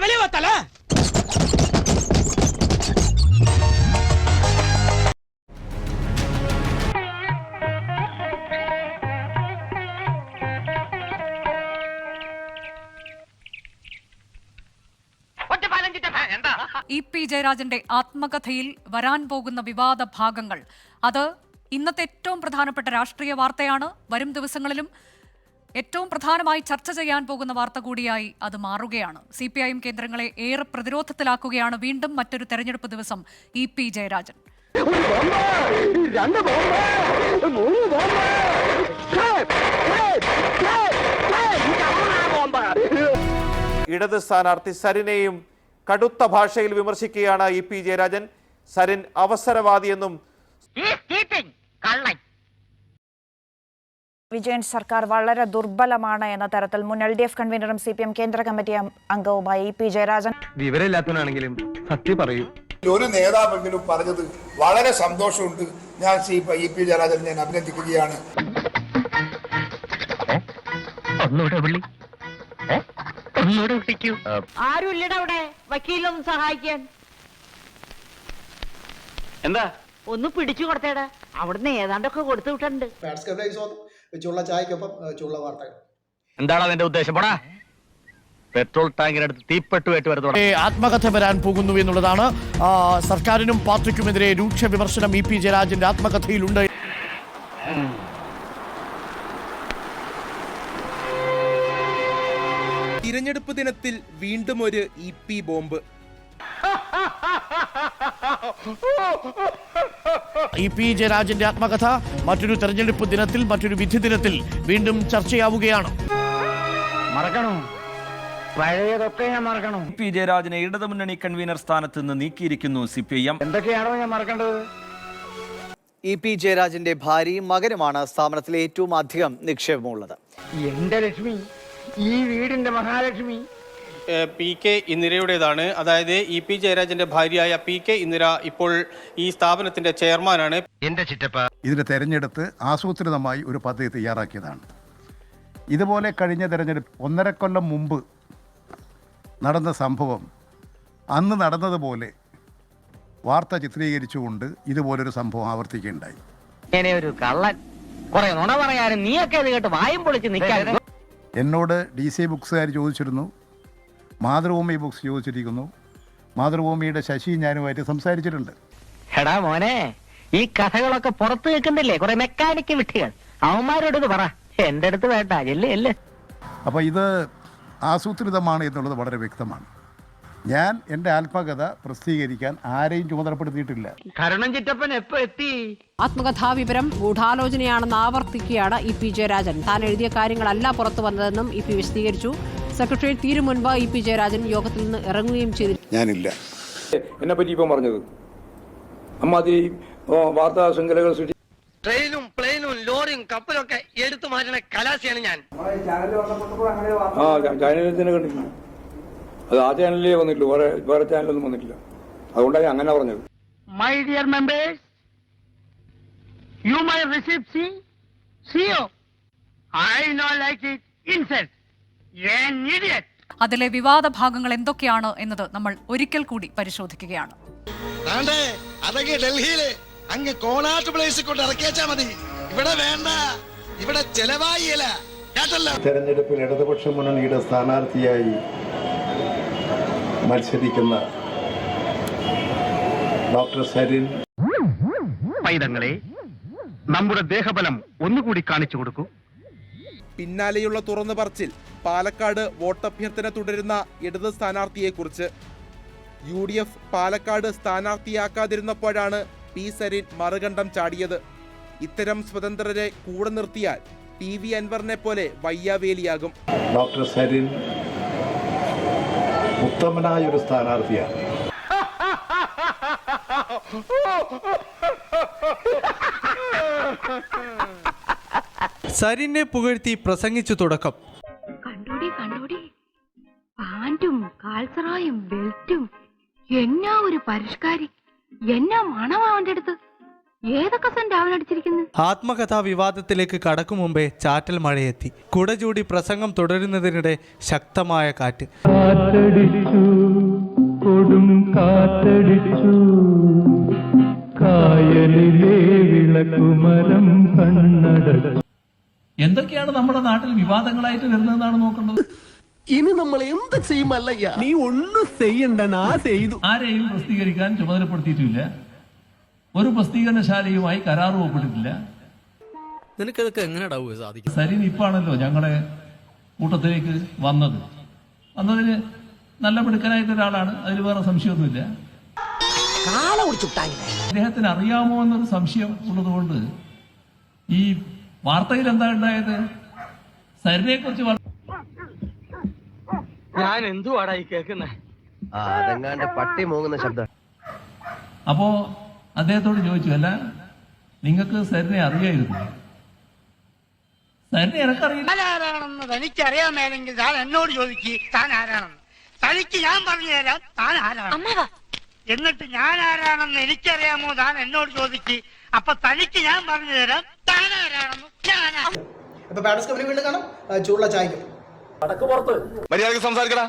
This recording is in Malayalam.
வெளியே வாத்தால. ഇ.പി. ജയരാജന്റെ ആത്മകഥയിൽ വരാൻ പോകുന്ന വിവാദ ഭാഗങ്ങൾ അത് ഇന്നത്തെ ഏറ്റവും പ്രധാനപ്പെട്ട രാഷ്ട്രീയ വാർത്തയാണ്. വരും ദിവസങ്ങളിലും ഏറ്റവും പ്രധാനമായി ചർച്ച ചെയ്യാൻ പോകുന്ന വാർത്ത കൂടിയായി അത് മാറുകയാണ്. CPIM കേന്ദ്രങ്ങളെ ഏറെ പ്രതിരോധത്തിലാക്കുകയാണ് വീണ്ടും മറ്റൊരു തെരഞ്ഞെടുപ്പ് ദിവസം ഇ.പി. ജയരാജൻ. ഇടത് സ്ഥാനാർത്ഥി സരിനെയും കടുത്ത ഭാഷയിൽ വിമർശിക്കുകയാണ് ഇ.പി. ജയരാജൻ. സരിൻ അവസരവാദിയെന്നും വിജയൻ സർക്കാർ വളരെ ദുർബലമാണ് എന്ന തരത്തിൽ മുൻ LDF കൺവീനറും CPM കേന്ദ്ര കമ്മിറ്റി അംഗവുമായി ഇ.പി. ജയരാജൻ. വിവരമില്ലാത്തവനാണെങ്കിലും സത്യം പറയൂ. ഒരു നേതാവെങ്കിലും പറഞ്ഞത് വളരെ സന്തോഷമുണ്ട്. ഞാൻ ഇ.പി. ജയരാജൻ ഞാൻ അഭിനന്ദിക്കുകയാണ്. ആരുമില്ലടാ അവിടെ വക്കീലൊന്നും സഹായിക്കാൻ. എന്താ ഒന്ന് പിടിച്ചു കൊടുത്തേടാ. അവിടുന്ന് ഏതാണ്ടൊക്കെ കൊടുത്തു വിട്ടുണ്ട്. എന്താണ് അതിന്റെ ഉദ്ദേശം? പോടാ, പെട്രോൾ ടാങ്കിനടുത്ത് തീപ്പെട്ടുമായിട്ട് വരുന്നു. ആത്മകഥ വരാൻ പോകുന്നു എന്നുള്ളതാണ്. സർക്കാരിനും പാർട്ടിക്കുമെതിരെ രൂക്ഷ വിമർശനം ഇ.പി. ജയരാജന്റെ ആത്മകഥയിലുണ്ട്. തിരഞ്ഞെടുപ്പ് ദിനത്തിൽ വീണ്ടും ഒരു ഇ.പി. ബോംബ്. ഇ.പി. ജയരാജന്റെ ആത്മകഥ മറ്റൊരു തെരഞ്ഞെടുപ്പ് ദിനത്തിൽ, മറ്റൊരു വിധി ദിനത്തിൽ വീണ്ടും ചർച്ചയാവുകയാണ്. മറക്കണോ? പഴയതൊക്കെ ഞാൻ മറക്കണോ? ഇ.പി. ജയരാജനെ ഇടതുമുന്നണി കൺവീനർ സ്ഥാനത്ത് നിന്ന് നീക്കിയിരിക്കുന്നു CPIM. എന്തൊക്കെയാണോ ഞാൻ മറക്കേണ്ടത്? ഇ.പി. ജയരാജന്റെ ഭാര്യയും മകനുമാണ് സ്ഥാപനത്തിലെ ഏറ്റവും അധികം നിക്ഷേപമുള്ളത്. എന്റെ ലക്ഷ്മി, ഈ വീടിന്റെ മഹാലക്ഷ്മി PK ഇന്ദിരയുടേതാണ്. അതായത് ഇ.പി. ജയരാജന്റെ ഭാര്യയായ PK ഇന്ദിര ഇപ്പോൾ ഈ സ്ഥാപനത്തിന്റെ ചെയർമാനാണ്. എന്റെ ചിറ്റപ്പ ഇതിന്റെ തെരഞ്ഞെടുപ്പ് ആസൂത്രിതമായി ഒരു പദ്ധതി തയ്യാറാക്കിയതാണ്. ഇതുപോലെ കഴിഞ്ഞ തെരഞ്ഞെടുപ്പ് 1.5 കൊല്ലം മുമ്പ് നടന്ന സംഭവം അന്ന് നടന്നതുപോലെ വാർത്ത ചിത്രീകരിച്ചുകൊണ്ട് ഇതുപോലൊരു സംഭവം ആവർത്തിക്കുകയുണ്ടായി. ഇങ്ങനെ ഒരു കള്ളൻ കുറെ നുണ പറയാനും നീയൊക്കെ അത് കേട്ട് വായും പൊളിച്ച് നിൽക്കാൻ. എന്നോട് DC ബുക്സുകാർ ചോദിച്ചിരുന്നു, മാതൃഭൂമി ബുക്സ് ചോദിച്ചിരിക്കുന്നു. മാതൃഭൂമിയുടെ ശശി ഞാനുമായിട്ട് സംസാരിച്ചിട്ടുണ്ട്. എടാ മോനെ, ഈ കഥകളൊക്കെ പുറത്തു വെക്കുന്നില്ലേ കുറെ മെക്കാനിക്ക് വിട്ടികൾ, അവന്മാരോട് പറ. എന്റെ അടുത്ത് വേണ്ട, എല്ലേ. അപ്പോൾ ഇത് ആസൂത്രിതമാണ് എന്നുള്ളത് വളരെ വ്യക്തമാണ്. ഞാൻ എൻ്റെ ആത്മകഥ പ്രസിദ്ധീകരിക്കാൻ ആരെയും ചുമതലപ്പെടുത്തിയിട്ടില്ല. കരണം ചിറ്റപ്പൻ എപ്പോ എത്തി? ആത്മകഥാ വിവരം ഗൂഢാലോചനയാണെന്ന് ആവർത്തിക്കുകയാണ് ഇ.പി. ജയരാജൻ. താൻ എഴുതിയ കാര്യങ്ങളല്ല പുറത്തു വന്നതെന്നും ഇ.പി. വിശദീകരിച്ചു. സെക്രട്ടേറിയറ്റ് തീരും മുൻപ് ഇ.പി. ജയരാജൻ യോഗത്തിൽ നിന്ന് ഇറങ്ങുകയും ചെയ്തു. ഞാനില്ല. എന്നെ പറ്റി ഇപ്പം പറഞ്ഞത് അമ്മാതിരി വാർത്താ ശൃംഖലകൾ സൃഷ്ടി. ട്രെയിനും പ്ലെയിനും ലോറിയും കപ്പലൊക്കെ എടുത്തു മാറ്റണ കലാശയാണ് ഞാൻ. ചാനലിൽ തന്നെ കണ്ടില്ല. അത് ആ ചാനലിലേ വന്നിട്ടില്ല, വേറെ ചാനലൊന്നും വന്നിട്ടില്ല. അതുകൊണ്ടാണ് അങ്ങനെ പറഞ്ഞത്. My dear members, you my receipt CO I know like it insult. അതിലെ വിവാദ ഭാഗങ്ങൾ എന്തൊക്കെയാണ് എന്നത് നമ്മൾ ഒരിക്കൽ കൂടി പരിശോധിക്കുകയാണ്. അതൊക്കെ ഡൽഹിയില് അങ്ങ് കോണാട്ട് പ്ലേസ് കൊണ്ട് ഇറക്കിയാച്ചാ മതി. ഇവിടെ വേണ്ട, ഇവിടെ ചെലവായില്ല. തെരഞ്ഞെടുപ്പിൽ ഇടതുപക്ഷ മുന്നണിയുടെ സ്ഥാനാർത്ഥിയായി മത്സരിക്കുന്ന ഡോക്ടർ സരിൻ. പൈതങ്ങളെ, നമ്മുടെ ദേഹബലം ഒന്നുകൂടി കാണിച്ചു കൊടുക്കൂ. പിന്നാലെയുള്ള തുറന്നു പറച്ചിൽ പാലക്കാട് വോട്ടഭ്യർത്ഥന തുടരുന്ന ഇടത് സ്ഥാനാർത്ഥിയെക്കുറിച്ച്. UDF പാലക്കാട് സ്ഥാനാർത്ഥിയാക്കാതിരുന്നപ്പോഴാണ് പി സരിൻ മറുകണ്ഠം ചാടിയത്. ഇത്തരം സ്വതന്ത്രരെ കൂടെ നിർത്തിയാൽ PV അൻവറിനെ പോലെ വയ്യാവേലിയാകും. ഡോക്ടർ സരിൻ ഉത്തമനായ ഒരു സ്ഥാനാർത്ഥിയാണ്. സരിനെ പുകഴ്ത്തി പ്രസംഗിച്ചു തുടക്കം. കണ്ടോടി പാന്റും കാൽസറായും ബെൽറ്റും എന്നാ ഒരു പരിഷ്കാരി, എന്നാ മണം അവന്റെ അടുത്ത്. ഏതൊക്കെ സെന്റ് അവൻ അടിച്ചിരിക്കുന്നത്? ആത്മകഥാ വിവാദത്തിലേക്ക് കടക്കും മുമ്പേ ചാറ്റൽ മഴയെത്തി. കുട ചൂടി പ്രസംഗം തുടരുന്നതിനിടെ ശക്തമായ കാറ്റ്. എന്തൊക്കെയാണ് നമ്മുടെ നാട്ടിൽ വിവാദങ്ങളായിട്ട് വരുന്നതെന്നാണ് നോക്കേണ്ടത്. ഇനി നമ്മൾ എന്ത് ചെയ്യുമല്ലയ്യ? നീ ഒന്നും ചെയ്യണ്ടെന്നാ ചെയ്തു. ആരെയും പ്രസിദ്ധീകരിക്കാൻ ചുമതലപ്പെടുത്തിയിട്ടില്ല. ഒരു പ്രസിദ്ധീകരണശാലയുമായി കരാർ ഒപ്പിട്ടിട്ടില്ല. നിനക്കതൊക്കെ എങ്ങനെ സാധിക്കും? സരിൻ ഇപ്പാണല്ലോ ഞങ്ങളുടെ കൂട്ടത്തിലേക്ക് വന്നതിന് നല്ല മിടുക്കനായിട്ട് ഒരാളാണ്, അതിൽ വേറെ സംശയമൊന്നുമില്ല. അദ്ദേഹത്തിന് അറിയാമോ എന്നൊരു സംശയം ഉള്ളതുകൊണ്ട് ഈ വാർത്തയിൽ എന്താ ഉണ്ടായത്, സരിനെ കുറിച്ച് ഞാൻ എന്തുവാടാ ഈ കേൾക്കുന്നത്? അതെങ്ങാണ്ട് പട്ടി മൂങ്ങുന്ന ശബ്ദം. അപ്പോ അദ്ദേഹത്തോട് ചോദിച്ചു, അല്ല നിങ്ങൾക്ക് സരിനെ അറിയായിരുന്നു? സരിനെ എനക്കറിയില്ല. ആരാണെന്ന് തനിക്കറിയാമേലെങ്കിൽ താൻ എന്നോട് ചോദിക്ക്, താൻ ആരാണെന്ന്. തനിക്ക് ഞാൻ പറഞ്ഞു തരാം താൻ ആരാണ്. എന്നിട്ട് ഞാൻ ആരാണെന്ന് എനിക്കറിയാമോ താൻ എന്നോട് ചോദിക്ക്. അപ്പൊ തനിക്ക് ഞാൻ പറഞ്ഞു തരാം താൻ ആരാണെന്ന്. വീണ്ടും കാണാം. ചൂടുള്ള ചായക്കും മര്യാദക്ക് സംസാരിക്കടാ.